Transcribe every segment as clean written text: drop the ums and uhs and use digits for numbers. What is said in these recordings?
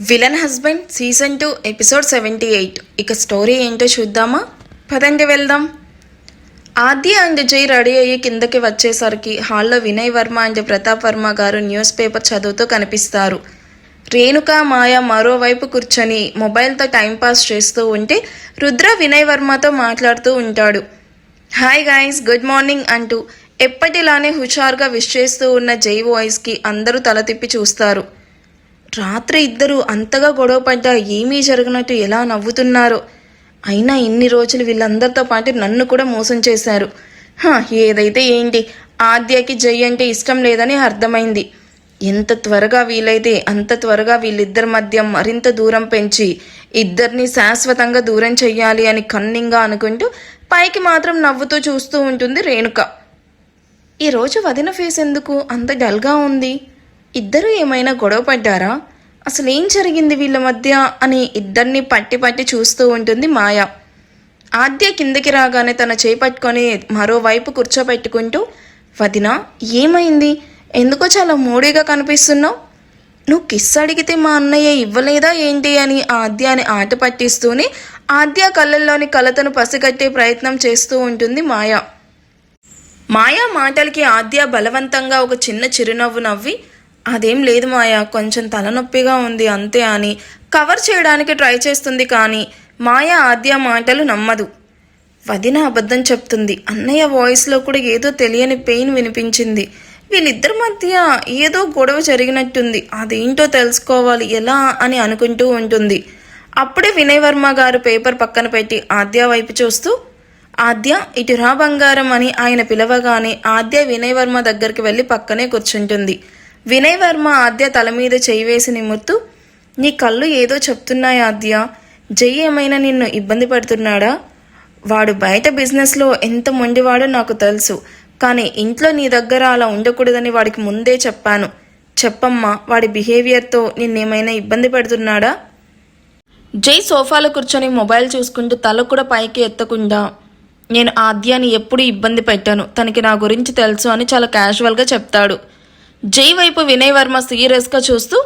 Villain husband season 2 episode 78. ఇక story ఏంటో చూద్దామా? పదండి వెళ్దాం. ఆద్య అండ్ జై రెడీ అయ్యి కిందకి వచ్చేసరికి హాల్లో వినయ్ వర్మ అండ్ ప్రతాప్ వర్మ గారు న్యూస్ పేపర్ చదువుతూ కనిపిస్తారు. రేణుక మాయ మరోవైపు కూర్చొని మొబైల్తో టైంపాస్ చేస్తూ ఉంటే రుద్ర వినయ్ వర్మతో మాట్లాడుతూ ఉంటాడు. హాయ్ గాయ్స్, గుడ్ మార్నింగ్ అంటూ ఎప్పటిలానే హుషారుగా విష్ చేస్తూ ఉన్న జై వాయిస్కి అందరూ తల తిప్పి చూస్తారు. రాత్రి ఇద్దరు అంతగా గొడవ పడ్డా ఏమీ జరగనట్టు ఎలా నవ్వుతున్నారో. అయినా ఇన్ని రోజులు వీళ్ళందరితో పాటు నన్ను కూడా మోసం చేశారు. ఏదైతే ఏంటి, ఆద్యకి జై అంటే ఇష్టం లేదని అర్థమైంది. ఎంత త్వరగా వీలైతే అంత త్వరగా వీళ్ళిద్దరి మధ్య మరింత దూరం పెంచి ఇద్దరిని శాశ్వతంగా దూరం చెయ్యాలి అని కన్నింగా అనుకుంటూ పైకి మాత్రం నవ్వుతూ చూస్తూ ఉంటుంది రేణుక. ఈరోజు వదిన ఫేస్ ఎందుకు అంత డల్గా ఉంది? ఇద్దరూ ఏమైనా గొడవ పడ్డారా? అసలు ఏం జరిగింది వీళ్ళ మధ్య అని ఇద్దరిని పట్టి పట్టి చూస్తూ ఉంటుంది మాయ. ఆద్య కిందకి రాగానే తన చేయి పట్టుకొని మరోవైపు కూర్చోబెట్టుకుంటూ, వదిన ఏమైంది? ఎందుకో చాలా మూడీగా కనిపిస్తున్నావు. నువ్వు కిస్ అడిగితే మా అన్నయ్య ఇవ్వలేదా ఏంటి అని ఆద్యాని ఆట పట్టిస్తూనే ఆద్య కళ్ళల్లోని కలతను పసిగట్టే ప్రయత్నం చేస్తూ ఉంటుంది మాయ. మాయా మాటలకి ఆద్య బలవంతంగా ఒక చిన్న చిరునవ్వు నవ్వి, అదేం లేదు మాయా, కొంచెం తలనొప్పిగా ఉంది అంతే అని కవర్ చేయడానికి ట్రై చేస్తుంది. కానీ మాయా ఆద్య మాటలు నమ్మదు. వదిన అబద్ధం చెప్తుంది. అన్నయ్య వాయిస్లో కూడా ఏదో తెలియని పెయిన్ వినిపించింది. వీళ్ళిద్దరి మధ్య ఏదో గొడవ జరిగినట్టుంది. అదేంటో తెలుసుకోవాలి ఎలా అని అనుకుంటూ ఉంటుంది. అప్పుడే వినయ్ వర్మ గారు పేపర్ పక్కన పెట్టి ఆద్య వైపు చూస్తూ, ఆద్య ఇటు రా బంగారం అని ఆయన పిలవగానే ఆద్య వినయ్ వర్మ దగ్గరికి వెళ్ళి పక్కనే కూర్చుంటుంది. వినయ్ వర్మ ఆద్య తల మీద చేయి వేసి నిమురుతూ, నీ కళ్ళు ఏదో చెప్తున్నాయి ఆద్య. జై ఏమైనా నిన్ను ఇబ్బంది పడుతున్నాడా? వాడు బయట బిజినెస్లో ఎంత మొండివాడో నాకు తెలుసు. కానీ ఇంట్లో నీ దగ్గర అలా ఉండకూడదని వాడికి ముందే చెప్పాను. చెప్పమ్మా, వాడి బిహేవియర్తో నిన్నేమైనా ఇబ్బంది పెడుతున్నాడా? జై సోఫాలో కూర్చొని మొబైల్ చూసుకుంటూ తల కూడా పైకి ఎత్తకుండా, నేను ఆద్యాని ఎప్పుడూ ఇబ్బంది పెట్టాను, తనకి నా గురించి తెలుసు అని చాలా క్యాజువల్గా చెప్తాడు. జై వైపు వినయ్ వర్మ సీరియస్గా చూస్తూ,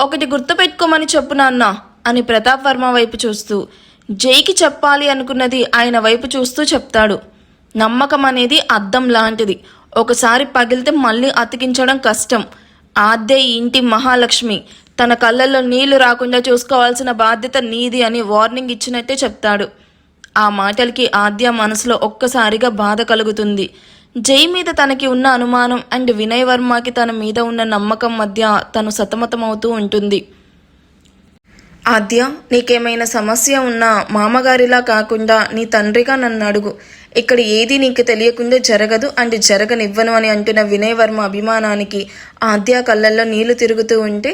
ఒకటి గుర్తుపెట్టుకోమని చెప్పు నాన్న అని ప్రతాప్ వర్మ వైపు చూస్తూ, జైకి చెప్పాలి అనుకున్నది ఆయన వైపు చూస్తూ చెప్తాడు. నమ్మకం అనేది అద్దం లాంటిది. ఒకసారి పగిలితే మళ్ళీ అతికించడం కష్టం. ఆద్య ఇంటి మహాలక్ష్మి. తన కళ్ళల్లో నీళ్లు రాకుండా చూసుకోవాల్సిన బాధ్యత నీది అని వార్నింగ్ ఇచ్చినట్టే చెప్తాడు. ఆ మాటలకి ఆద్య మనసులో ఒక్కసారిగా బాధ కలుగుతుంది. జై మీద తనకి ఉన్న అనుమానం అండ్ వినయ్ వర్మకి తన మీద ఉన్న నమ్మకం మధ్య తను సతమతమవుతూ ఉంటుంది. ఆద్య, నీకేమైనా సమస్య ఉన్నా మామగారిలా కాకుండా నీ తండ్రిగా నన్ను అడుగు. ఇక్కడ ఏది నీకు తెలియకుండా జరగదు అండ్ జరగనివ్వను అని అంటున్న వినయ్ వర్మ అభిమానానికి ఆద్య కళ్ళల్లో నీళ్లు తిరుగుతూ ఉంటే,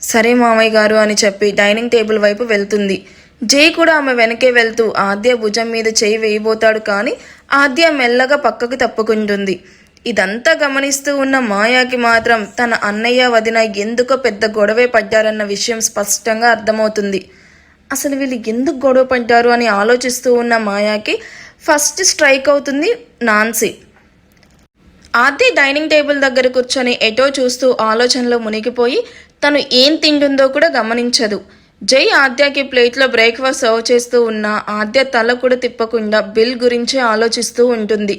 సరే మామయ్య గారు అని చెప్పి డైనింగ్ టేబుల్ వైపు వెళ్తుంది. జై కూడా ఆమె వెనకే వెళ్తూ ఆద్య భుజం మీద చేయి వేయబోతాడు. కానీ ఆద్య మెల్లగా పక్కకు తప్పుకుంటుంది. ఇదంతా గమనిస్తూ ఉన్న మాయాకి మాత్రం తన అన్నయ్య వదిన ఎందుకో పెద్ద గొడవే పడ్డారన్న విషయం స్పష్టంగా అర్థమవుతుంది. అసలు వీళ్ళు ఎందుకు గొడవ పడ్డారు అని ఆలోచిస్తూ ఉన్న మాయాకి ఫస్ట్ స్ట్రైక్ అవుతుంది నాన్సీ. ఆద్య డైనింగ్ టేబుల్ దగ్గర కూర్చొని ఎటో చూస్తూ ఆలోచనలో మునిగిపోయి తను ఏం తింటుందో కూడా గమనించదు. జై ఆద్యకి ప్లేట్లో బ్రేక్ఫాస్ట్ సర్వ్ చేస్తూ ఉన్న ఆద్య తల కూడా తిప్పకుండా బిల్ గురించి ఆలోచిస్తూ ఉంటుంది.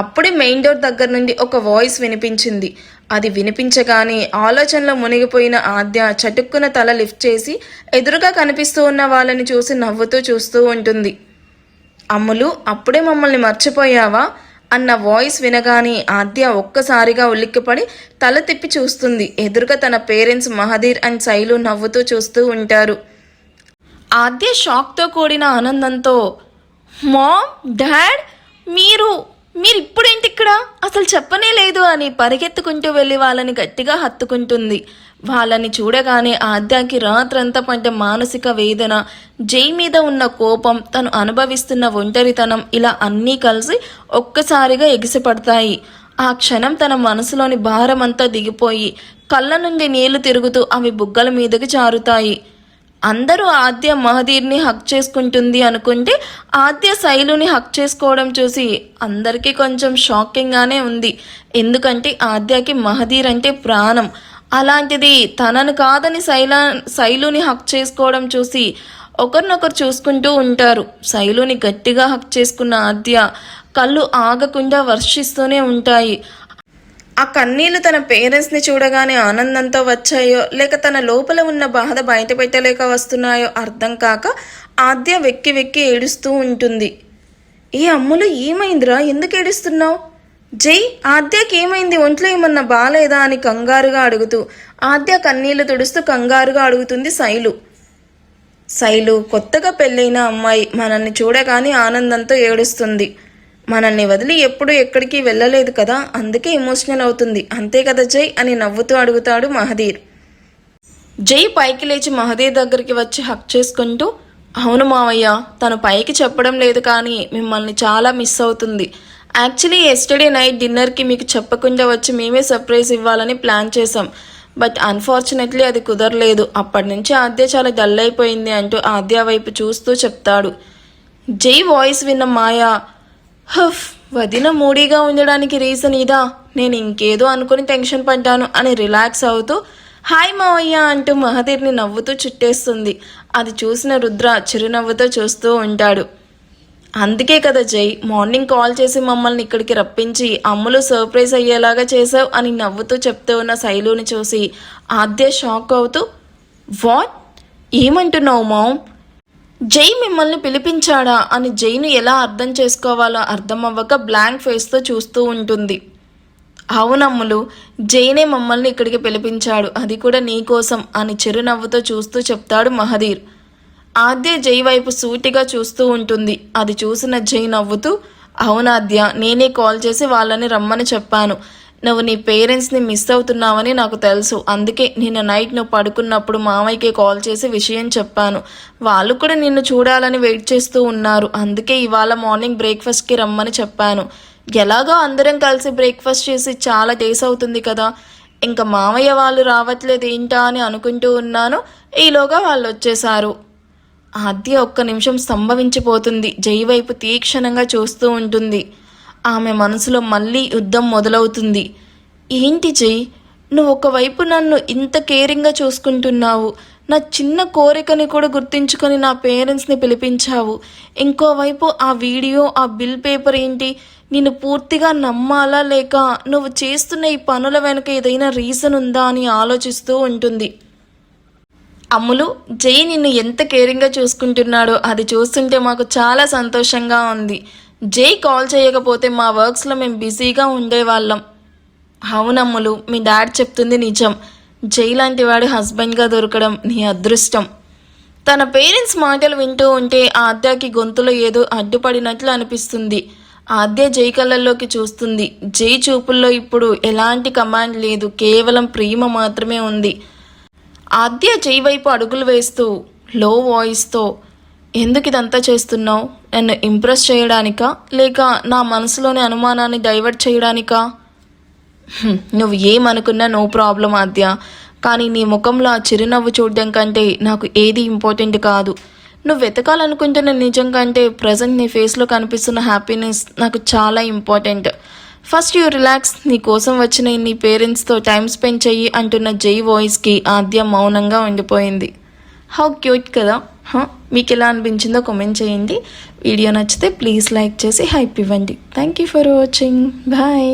అప్పుడే మెయిన్ డోర్ దగ్గర నుండి ఒక వాయిస్ వినిపించింది. అది వినిపించగానే ఆలోచనలో మునిగిపోయిన ఆద్య చటుక్కున తల లిఫ్ట్ చేసి ఎదురుగా కనిపిస్తూ ఉన్న వాళ్ళని చూసి నవ్వుతూ చూస్తూ ఉంటుంది. అమ్ములు, అప్పుడే మమ్మల్ని మర్చిపోయావా అన్న వాయిస్ వినగానే ఆద్య ఒక్కసారిగా ఉలిక్కిపడి తల తిప్పి చూస్తుంది. ఎదురుగా తన పేరెంట్స్ మహదీర్ అండ్ శైలు నవ్వుతూ చూస్తూ ఉంటారు. ఆద్య షాక్తో కూడిన ఆనందంతో, మామ్, డాడ్, మీరు ఇప్పుడేంటి ఇక్కడ? అసలు చెప్పనే లేదు అని పరిగెత్తుకుంటూ వెళ్ళి వాళ్ళని గట్టిగా హత్తుకుంటుంది. వాళ్ళని చూడగానే ఆద్యకి రాత్రంతా పడ్డ మానసిక వేదన, జై మీద ఉన్న కోపం, తను అనుభవిస్తున్న ఒంటరితనం ఇలా అన్నీ కలిసి ఒక్కసారిగా ఎగిసిపడతాయి. ఆ క్షణం తన మనసులోని భారమంతా దిగిపోయి కళ్ళ నుండి నీళ్లు తిరుగుతూ అవి బుగ్గల మీదకి జారుతాయి. అందరూ ఆద్య మహదీర్ని హక్ చేసుకుంటుంది అనుకుంటే ఆద్య శైలుని హక్ చేసుకోవడం చూసి అందరికీ కొంచెం షాకింగ్గానే ఉంది. ఎందుకంటే ఆద్యకి మహదీర్ అంటే ప్రాణం. అలాంటిది తనను కాదని శైలుని హక్ చేసుకోవడం చూసి ఒకరినొకరు చూసుకుంటూ ఉంటారు. శైలుని గట్టిగా హక్ చేసుకున్న ఆద్య కళ్ళు ఆగకుండా వర్షిస్తూనే ఉంటాయి. ఆ కన్నీళ్లు తన పేరెంట్స్ని చూడగానే ఆనందంతో వచ్చాయో లేక తన లోపల ఉన్న బాధ బయట పెట్టలేక వస్తున్నాయో అర్థం కాక ఆద్య వెక్కి వెక్కి ఏడుస్తూ ఉంటుంది. ఏ అమ్ములు ఏమైందిరా, ఎందుకు ఏడుస్తున్నావు? జై, ఆద్యకి ఏమైంది, ఒంట్లో ఏమన్నా బాలేదా అని కంగారుగా అడుగుతూ ఆద్య కన్నీళ్లు తుడుస్తూ కంగారుగా అడుగుతుంది శైలు కొత్తగా పెళ్ళైన అమ్మాయి మనల్ని చూడగానే ఆనందంతో ఏడుస్తుంది. మనల్ని వదిలి ఎప్పుడు ఎక్కడికి వెళ్ళలేదు కదా, అందుకే ఎమోషనల్ అవుతుంది, అంతే కదా జై అని నవ్వుతూ అడుగుతాడు మహదీర్. జై పైకి లేచి మహదీర్ దగ్గరికి వచ్చి హక్ చేసుకుంటూ, అవును మావయ్య, తను పైకి చెప్పడం లేదు కానీ మిమ్మల్ని చాలా మిస్ అవుతుంది. యాక్చువల్లీ ఎస్టర్డే నైట్ డిన్నర్కి మీకు చెప్పకుండా వచ్చి మేమే సర్ప్రైజ్ ఇవ్వాలని ప్లాన్ చేసాం. బట్ అన్ఫార్చునేట్లీ అది కుదరలేదు. అప్పటి నుంచి ఆద్య చాలా డల్ అయిపోయింది అంటూ ఆద్య వైపు చూస్తూ చెప్తాడు. జై వాయిస్ విన్న మాయా, హఫ్, వదిన మూడీగా ఉండడానికి రీజన్ ఇదా, నేను ఇంకేదో అనుకుని టెన్షన్ పడ్డాను అని రిలాక్స్ అవుతూ హాయ్ మావయ్య అంటూ మహదీర్ని నవ్వుతూ చుట్టేస్తుంది. అది చూసిన రుద్ర చిరునవ్వుతో చూస్తూ ఉంటాడు. అందుకే కదా జై మార్నింగ్ కాల్ చేసి మమ్మల్ని ఇక్కడికి రప్పించి అమ్ములు సర్ప్రైజ్ అయ్యేలాగా చేసావు అని నవ్వుతూ చెప్తూ ఉన్న శైలుని చూసి ఆద్య షాక్ అవుతూ, వాట్, ఏమంటున్నావు మామ్? జై మిమ్మల్ని పిలిపించాడా అని జైను ఎలా అర్థం చేసుకోవాలో అర్థం అవ్వక బ్లాంక్ ఫేస్తో చూస్తూ ఉంటుంది. అవునమ్ములు, జైనే మమ్మల్ని ఇక్కడికి పిలిపించాడు, అది కూడా నీకోసం అని చిరునవ్వుతో చూస్తూ చెప్తాడు మహదీర్. ఆద్య జై వైపు సూటిగా చూస్తూ ఉంటుంది. అది చూసిన జై నవ్వుతూ, అవునాద్య, నేనే కాల్ చేసి వాళ్ళని రమ్మని చెప్పాను. నువ్వు నీ పేరెంట్స్ని మిస్ అవుతున్నావని నాకు తెలుసు. అందుకే నిన్న నైట్ నువ్వు పడుకున్నప్పుడు మామయ్యకి కాల్ చేసి విషయం చెప్పాను. వాళ్ళు కూడా నిన్ను చూడాలని వెయిట్ చేస్తూ ఉన్నారు. అందుకే ఇవాళ మార్నింగ్ బ్రేక్ఫాస్ట్కి రమ్మని చెప్పాను. ఎలాగో అందరం కలిసి బ్రేక్ఫాస్ట్ చేసి చాలా డేస్ అవుతుంది కదా, ఇంకా మామయ్య వాళ్ళు రావట్లేదు ఏంటా అని అనుకుంటూ ఉన్నాను. ఈలోగా వాళ్ళు వచ్చేశారు. ఆద్య ఒక్క నిమిషం స్తంభవించిపోతుంది. జై వైపు తీక్షణంగా చూస్తూ ఉంటుంది. ఆమె మనసులో మళ్ళీ యుద్ధం మొదలవుతుంది. ఏంటి జై, నువ్వు ఒకవైపు నన్ను ఇంత కేరింగ్గా చూసుకుంటున్నావు, నా చిన్న కోరికని కూడా గుర్తించుకొని నా పేరెంట్స్ని పిలిపించావు. ఇంకోవైపు ఆ వీడియో, ఆ బిల్ పేపర్ ఏంటి, నిన్ను పూర్తిగా నమ్మాలా లేక నువ్వు చేస్తున్న ఈ పనుల వెనుక ఏదైనా రీజన్ ఉందా అని ఆలోచిస్తూ ఉంటుంది. అమ్ములు, జై నిన్ను ఎంత కేరింగ్గా చూసుకుంటున్నాడో అది చూస్తుంటే మాకు చాలా సంతోషంగా ఉంది. జై కాల్ చేయకపోతే మా వర్క్స్లో మేము బిజీగా ఉండేవాళ్ళం. అవునమ్ములు, మీ డాడ్ చెప్తుంది నిజం. జై లాంటి వాడు హస్బెండ్గా దొరకడం నీ అదృష్టం. తన పేరెంట్స్ మాటలు వింటూ ఉంటే ఆద్యకి గొంతులో ఏదో అడ్డుపడినట్లు అనిపిస్తుంది. ఆద్య జై కళ్ళల్లోకి చూస్తుంది. జై చూపుల్లో ఇప్పుడు ఎలాంటి కమాండ్ లేదు, కేవలం ప్రేమ మాత్రమే ఉంది. ఆద్య జై వైపు అడుగులు వేస్తూ లో వాయిస్తో, ఎందుకు ఇదంతా చేస్తున్నావు? నన్ను ఇంప్రెస్ చేయడానికా లేక నా మనసులోని అనుమానాన్ని డైవర్ట్ చేయడానికా? నువ్వు ఏమనుకున్నా నో ప్రాబ్లం ఆద్య, కానీ నీ ముఖంలో ఆ చిరునవ్వు చూడడం కంటే నాకు ఏది ఇంపార్టెంట్ కాదు. నువ్వు వెతకాలనుకుంటున్న నిజం కంటే ప్రజెంట్ నీ ఫేస్లో కనిపిస్తున్న హ్యాపీనెస్ నాకు చాలా ఇంపార్టెంట్. ఫస్ట్ యూ రిలాక్స్, నీ కోసం వచ్చిన నీ పేరెంట్స్తో టైం స్పెండ్ చెయ్యి అంటున్న జై వాయిస్కి ఆద్య మౌనంగా ఉండిపోయింది. హౌ క్యూట్ కదా. మీకు ఎలా అనిపించిందో కామెంట్ చేయండి. వీడియో నచ్చితే ప్లీజ్ లైక్ చేసి హైప్ ఇవ్వండి. Thank you for watching. Bye.